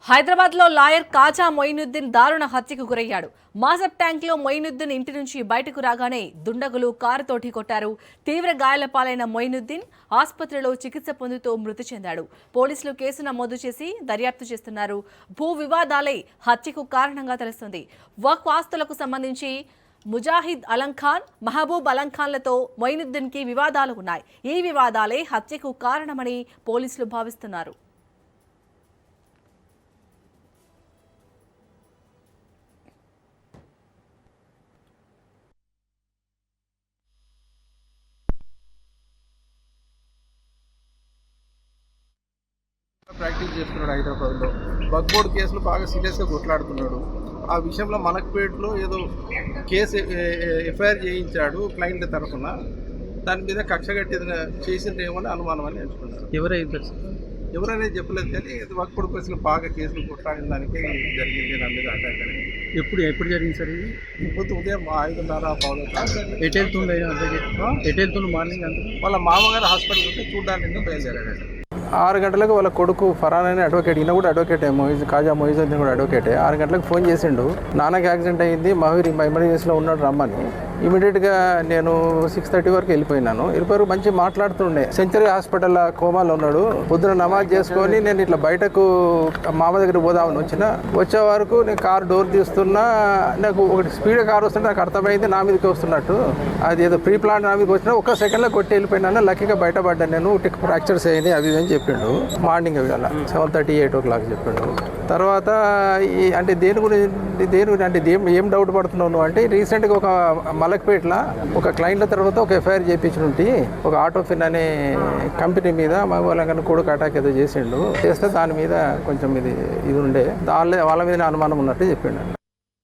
హైదరాబాద్లో లాయర్ కాజా మొయినుద్దీన్ దారుణ హత్యకు గురయ్యాడు. మాసప్ ట్యాంక్లో మొయినుద్దీన్ ఇంటి నుంచి బయటకు రాగానే దుండగులు కారుతోటి కొట్టారు. తీవ్ర గాయాల పాలైన మొయినుద్దీన్ ఆసుపత్రిలో చికిత్స పొందుతూ మృతి చెందాడు. పోలీసులు కేసు నమోదు చేసి దర్యాప్తు చేస్తున్నారు. భూ వివాదాలే హత్యకు కారణంగా తెలుస్తుంది. వక్ఫ్ ఆస్తులకు సంబంధించి ముజాహిద్ అలం ఖాన్, మహబూబ్ అలం ఖాన్లతో మొయినుద్దీన్కి వివాదాలు ఉన్నాయి. ఈ వివాదాలే హత్యకు కారణమని పోలీసులు భావిస్తున్నారు. ప్రాక్టీస్ చేస్తున్నాడు హైదరాబాద్లో. వక్ఫ్ బోర్డు కేసులు బాగా సీరియస్గా కొట్లాడుతున్నాడు. ఆ విషయంలో మలక్పేటలో ఏదో కేసు ఎఫ్ఐఆర్ చేయించాడు క్లయింట్ల తరఫున. దాని మీద కక్ష కట్టి చేసిందేమో అని అనుమానం అని ఎంచుకున్నారు. ఎవరైనా చెప్పలేదు కానీ వక్ఫ్ బోర్డు కేసులు బాగా కేసులు కొట్లాడిన దానికి జరిగింది నా మీద అటాక్ అని. ఎప్పుడు జరిగింది సార్ ఇది? ఇప్పుడు ఉదయం 5:30 ఎటు వెళ్తుండే మార్నింగ్ అంతా? వాళ్ళ మామగారు హాస్పిటల్ ఉంటే చూడడానికి బయలుదేరాడు. 6 గంటలకు వాళ్ళ కొడుకు ఫరాన్ అనే అడ్వకేట్, ఈయన కూడా అడ్వకేటే, కాజా మొయినుద్దీన్ కూడా అడ్వకేటే. 6 గంటలకు ఫోన్ చేసిండు, నాన్నకి యాక్సిడెంట్ అయ్యింది, మహూరి ఎమర్జెన్సీలో ఉన్నాడు రమ్మని. ఇమీడియట్గా నేను 6:30 వరకు వెళ్ళిపోయినాను. మంచి మాట్లాడుతుండే. సెంచరీ హాస్పిటల్ కోమాలో ఉన్నాడు. పొద్దున నమాజ్ చేసుకొని నేను ఇట్లా బయటకు మామ దగ్గర పోదామని వచ్చే వరకు నేను కారు డోర్ తీస్తున్నా. నాకు ఒకటి స్పీడ్ కారు వస్తుంటే నాకు అర్థమైంది నా మీదకి వస్తున్నట్టు. అది ఏదో ప్రీ ప్లాన్ నా మీదకి వచ్చినా ఒక్క సెకండ్లో కొట్టి వెళ్ళిపోయినా. లక్కీగా బయటపడ్డాను. నేను ఫ్రాక్చర్స్ అయ్యింది అవి అని చెప్పిండు. మార్నింగ్ అవి అలా 7:30, 8 o'clock చెప్పిండు. తర్వాత అంటే దేని గురించి అంటే ఏం డౌట్ పడుతున్నావు నువ్వు అంటే, రీసెంట్గా ఒక మలక్పేటలో ఒక క్లయింట్ల తర్వాత ఒక ఎఫ్ఐఆర్ చేయించినట్టు ఒక ఆటోఫిన్ అనే కంపెనీ మీద మగవాళ్ళ కొడుకు అటాక్ ఏదో చేస్తే దాని మీద కొంచెం ఇది ఉండే వాళ్ళ మీద అనుమానం ఉన్నట్టు చెప్పిండు.